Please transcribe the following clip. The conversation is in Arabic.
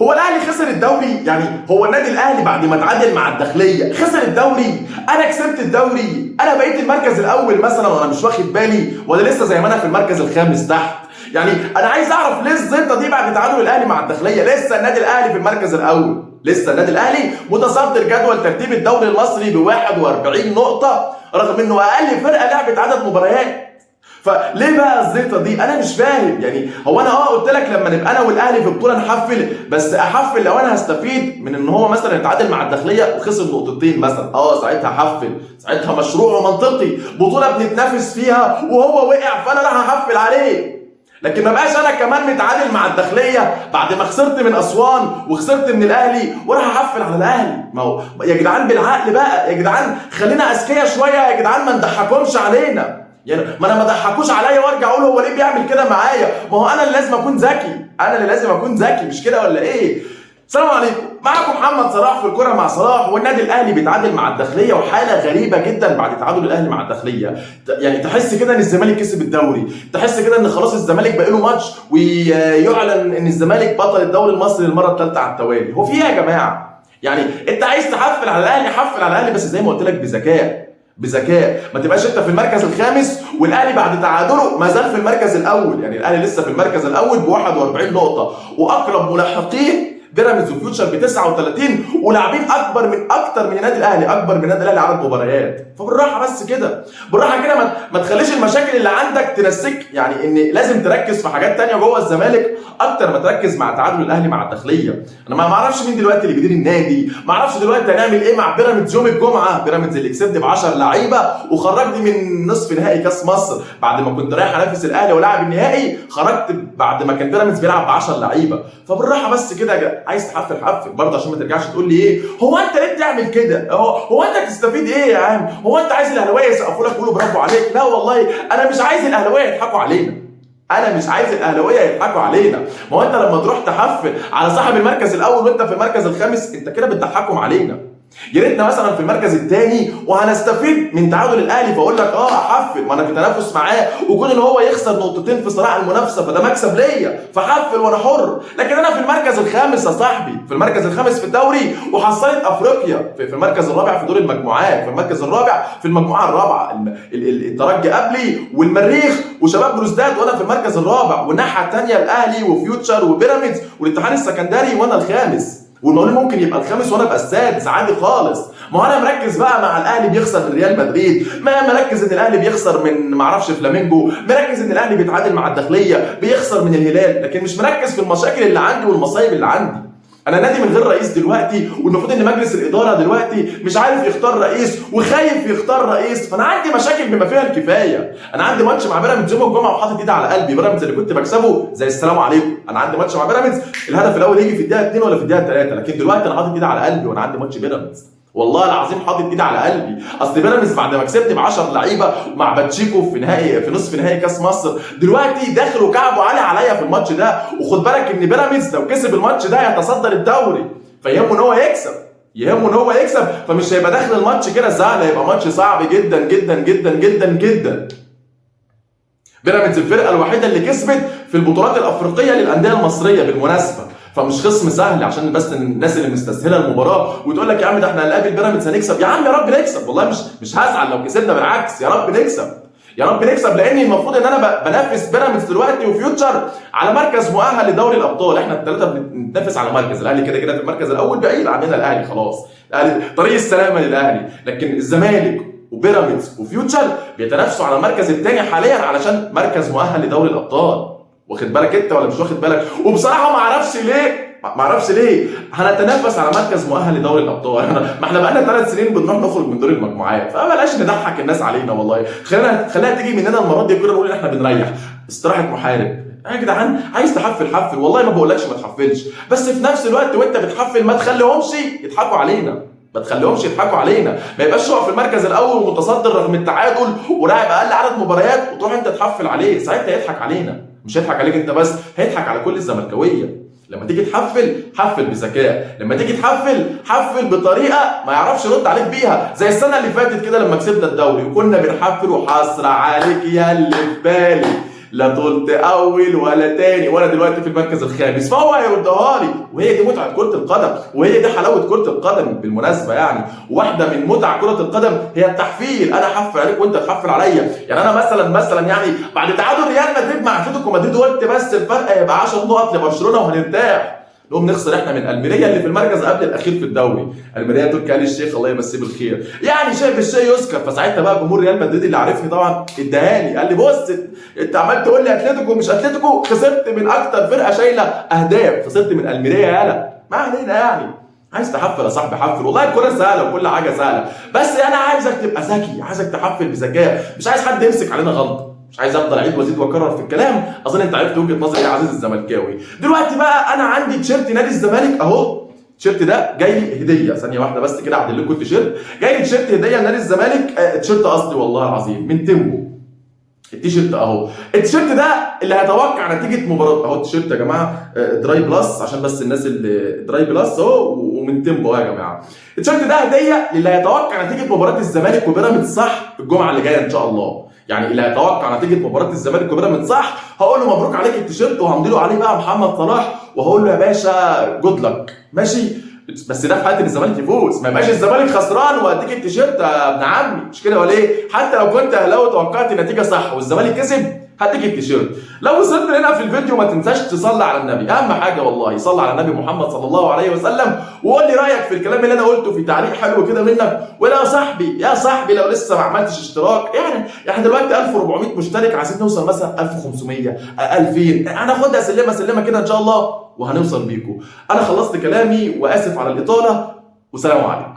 هو الاهلي خسر الدوري؟ يعني هو النادي الاهلي بعد ما اتعادل مع الداخليه خسر الدوري؟ انا كسبت الدوري، انا بقيت المركز الاول مثلا وانا مش واخد بالي، ولا لسه زي ما انا في المركز الخامس تحت؟ يعني انا عايز اعرف ليه الزيطه دي بعد تعادل الاهلي مع الداخليه؟ لسه النادي الاهلي في المركز الاول، لسه النادي الاهلي متصدر جدول ترتيب الدوري المصري ب 41 نقطه رغم انه اقل فرقه لعبت عدد مباريات. فليه بقى الزيطه دي؟ انا مش فاهم. يعني هو انا قلت لك لما نبقى انا والاهلي في بطوله نحفل، بس احفل لو انا هستفيد من ان هو مثلا يتعادل مع الداخليه وخسر نقطتين مثلا، ساعتها احفل، ساعتها مشروع ومنطقي، بطوله بنتنافس فيها وهو وقع فانا راح احفل عليه. لكن ما بقاش انا كمان متعادل مع الداخليه بعد ما خسرت من اسوان وخسرت من الاهلي وراح احفل على الاهلي. ما هو يا جدعان بالعقل بقى، يا جدعان خلينا اذكياء شويه، يا جدعان ما نضحكهمش علينا. يعني ما انا ما ضحكوش عليا وارجع اقول هو ليه بيعمل كده معايا؟ ما هو انا اللي لازم اكون ذكي، انا اللي لازم اكون ذكي، مش كده ولا ايه؟ السلام عليكم، معاكم محمد صلاح في الكرة مع صلاح. والنادي الاهلي بيتعادل مع الداخليه، وحاله غريبه جدا بعد تعادل الاهلي مع الداخليه. يعني تحس كده ان الزمالك كسب الدوري، تحس كده ان خلاص الزمالك بقى له ماتش ويعلن ان الزمالك بطل الدوري المصري للمره الثالثه على التوالي. هو في ايه يا جماعه؟ يعني انت عايز تحفل على الاهلي، حفل على الاهلي، بس زي ما قلت لك بذكاء. ما تبقاش انت في المركز الخامس والاهلي بعد تعادله ما زال في المركز الاول. يعني الاهلي لسه في المركز الاول ب 41 نقطه، واقرب ملاحقيه بيراميدز وفيوتشر ب 39، ولاعبين اكتر من النادي الاهلي، اكبر من النادي الاهلي عدد مباريات. فبالراحه بس كده، بالراحه كده، ما تخليش المشاكل اللي عندك تنسيك. يعني ان لازم تركز في حاجات تانية جوه الزمالك اكتر ما تركز مع تعادل الاهلي مع الداخليه. انا ما اعرفش مين دلوقتي اللي بيدير النادي، ما اعرفش دلوقتي هنعمل ايه مع بيراميدز يوم الجمعه. بيراميدز اللي كسبني ب 10 لعيبه وخرجني من نصف نهائي كاس مصر بعد ما كنت رايح انافس الاهلي ولاعب النهائي، خرجت بعد ما كان بيراميدز بيلعب ب 10 لعيبه. فبالراحه بس كده، عايز تحفل حفل برضه عشان ما ترجعش تقول لي ايه هو انت ليه بتعمل كده؟ هو انت تستفيد ايه يا عم؟ هو انت عايز الاهلاويه يسقفوا لك يقولوا برافو عليك؟ لا والله انا مش عايز الاهلاويه يضحكوا علينا، انا مش عايز الاهلاويه يضحكوا علينا. ما هو انت لما تروح تحفل على صاحب المركز الاول وانت في المركز الخامس، انت كده بتضحكهم علينا. يا ريتنا مثلا في المركز الثاني وهنستفيد من تعادل الاهلي، فاقول لك احفل، ما انا في تنافس معاه، وكون ان هو يخسر نقطتين في صراع المنافسه فده مكسب ليا، فحفل وانا حر. لكن انا في المركز الخامس يا صاحبي، في المركز الخامس في الدوري وحصلت افريقيا، في المركز الرابع في دور المجموعات، في المركز الرابع في المجموعه الرابعه، الترجي قبلي والمريخ وشباب بلوزداد، وانا في المركز الرابع، والناحيه الثانيه الاهلي وفيوتشر وبيراميدز والاتحاد السكندري وانا الخامس، والمقاولين ممكن يبقى الخامس وانا ابقى السادس عادي خالص. ما هو انا مركز بقى مع الاهلي بيخسر من ريال مدريد، ما مركز ان الاهلي بيخسر من معرفش فلامينجو، مركز ان الاهلي بيتعادل مع الداخليه، بيخسر من الهلال، لكن مش مركز في المشاكل اللي عندي والمصايب اللي عندي. انا نادي من غير رئيس دلوقتي، والمفروض ان مجلس الاداره دلوقتي مش عارف يختار رئيس وخايف يختار رئيس، فانا عندي مشاكل بما فيها الكفايه. انا عندي ماتش مع بيراميدز يوم الجمعه وحاطط ايدي على قلبي، بيراميدز اللي كنت بكسبه زي السلام عليكم. انا عندي ماتش مع بيراميدز الهدف الاول يجي في الدقيقه 2 ولا في الدقيقه 3، لكن دلوقتي انا حاطط ايدي على قلبي وانا عندي ماتش بيراميدز. والله العظيم حاطط ايدي على قلبي. اصل بيراميدز بعد ما كسبت ب 10 لعيبه مع باتشيكو في نصف نهائي كاس مصر، دلوقتي داخل وكعبه عالي عليا في الماتش ده. وخد بالك ان بيراميدز لو كسب الماتش ده يتصدر الدوري، فيهمه ان هو يكسب، فمش هيبقى داخل الماتش كده سهل، هيبقى ماتش صعب جدا جدا جدا جدا جدا. بيراميدز الفرقه الوحيده اللي كسبت في البطولات الافريقيه للانديه المصريه بالمناسبه، فمش خصم سهل عشان بس الناس اللي مستسهله المباراه وتقول لك يا عم ده احنا هنقابل بيراميدز هنكسب. يا عم يا رب نكسب، والله مش هزعل لو كسبنا، بالعكس يا رب نكسب، يا رب نكسب، لان المفروض ان انا بنافس بيراميدز دلوقتي وفيوتشر على مركز مؤهل لدوري الابطال. احنا الثلاثه بنتنافس على مركز، الاهلي كده كده في المركز الاول بعيد عننا، الاهلي خلاص، الاهلي طريق السلامه للاهلي، لكن الزمالك وبيراميدز وفيوتشر بيتنافسوا على المركز الثاني حاليا علشان مركز مؤهل لدوري الابطال. واخد بالك انت ولا مش واخد بالك؟ وبصراحه ما اعرفش ليه هنتنافس على مركز مؤهل لدوري الابطال. ما احنا بقالنا 3 سنين بنروح نخرج من دور المجموعات، فبلاش نضحك الناس علينا والله. خليها تيجي مننا المره دي كده نقول ان احنا بنريح استراحه محارب. يا جدعان عايز تحفل والله ما بقولكش ما تحفلش، بس في نفس الوقت وانت بتحفل ما تخليهمش يضحكوا علينا، ما يبقاش هو في المركز الاول ومتصدر رغم التعادل ولاعب اقل عدد مباريات وتروح انت تحفل عليه، ساعتها يضحك علينا، مش هيضحك عليك انت بس، هيضحك على كل الزملكاويه. لما تيجي تحفل حفل بذكاء، لما تيجي حفل بطريقه ما يعرفش يرد عليك بيها، زي السنه اللي فاتت كده لما كسبنا الدوري وكنا بنحفل وحسره عليك يا اللي في بالي لا طولت اول ولا تاني، وانا دلوقتي في المركز الخامس، فهو هيردها لي. وهي دي متعه كره القدم، وهي دي حلاوه كره القدم بالمناسبه يعني. واحده من متع كره القدم هي التحفيل، انا احفل عليك وانت تحفل عليا. يعني انا مثلا يعني بعد تعادل ريال مدريد مع اتلتيكو مدريد قلت بس الفرق هيبقى 10 نقط لبرشلونه وهنرتاح، نقوم نخسر احنا من الميريا اللي في المركز قبل الاخير في الدوري. الميريا تركي آل الشيخ الله يمسيه بالخير، يعني شايف الشيء يذكر. فساعتها بقى جمهور ريال مدريد اللي عارفني طبعا اداني، قال لي بص انت عمال تقول لي اتلتيكو مش اتلتيكو، خسرت من اكتر فرقه شايله اهداف، خسرت من الميريا. يالا ما علينا يعني. عايز تحفل يا صاحبي حفل، والله الكوره سهله وكل حاجه سهله، بس انا عايزك تبقى ذكي، عايزك تحفل بذكاء، مش عايز حد يمسك علينا غلطه، مش عايز افضل اعيد وازيد واكرر في الكلام. اظن انت عرفت وجهه نظري يا عزيز الزملكاوي. دلوقتي بقى انا عندي تيشيرت نادي الزمالك اهو، التيشيرت ده جاي لي هديه، ثانيه واحده بس كده اعدل لكم التيشيرت. جاي لي تيشيرت هديه لنادي الزمالك، تيشيرت اصلي والله العظيم من تيمبو. التيشيرت اهو، التيشيرت ده اللي هيتوقع نتيجه مباراه اهو. التيشيرت يا جماعه دراي بلس، عشان بس الناس اللي دراي بلس اهو، ومن تيمبو يا جماعه. التيشيرت ده هديه للي هيتوقع نتيجه مباراه الزمالك وبيراميدز صح الجمعه اللي جايه ان شاء الله. يعني اللي هيتوقع نتيجه مباراه الزمالك وبيراميدز صح هقول له مبروك عليك التيشيرت، وهمضي له عليه بقى محمد صلاح، وهقول له يا باشا جود لك ماشي. بس ده في حاله ان الزمالك يفوز، ما يبقاش الزمالك خسران واديك التيشيرت يا ابن عمي، مش كده ولا ايه؟ حتى لو كنت اهلاوي توقعت النتيجه صح والزمالك كسب هديك التيشيرت. لو وصلت هنا في الفيديو ما تنساش تصلي على النبي، اهم حاجه والله صلي على النبي محمد صلى الله عليه وسلم، وقول لي رايك في الكلام اللي انا قلته في تعليق حلو كده منك. ولا يا صاحبي لو لسه ما عملتش اشتراك، يعني دلوقتي 1400 مشترك، عايزين نوصل مثلا 1500 2000، هناخدها سلمه كده ان شاء الله وهنوصل بيكم. انا خلصت كلامي واسف على الاطاله، وسلام عليكم.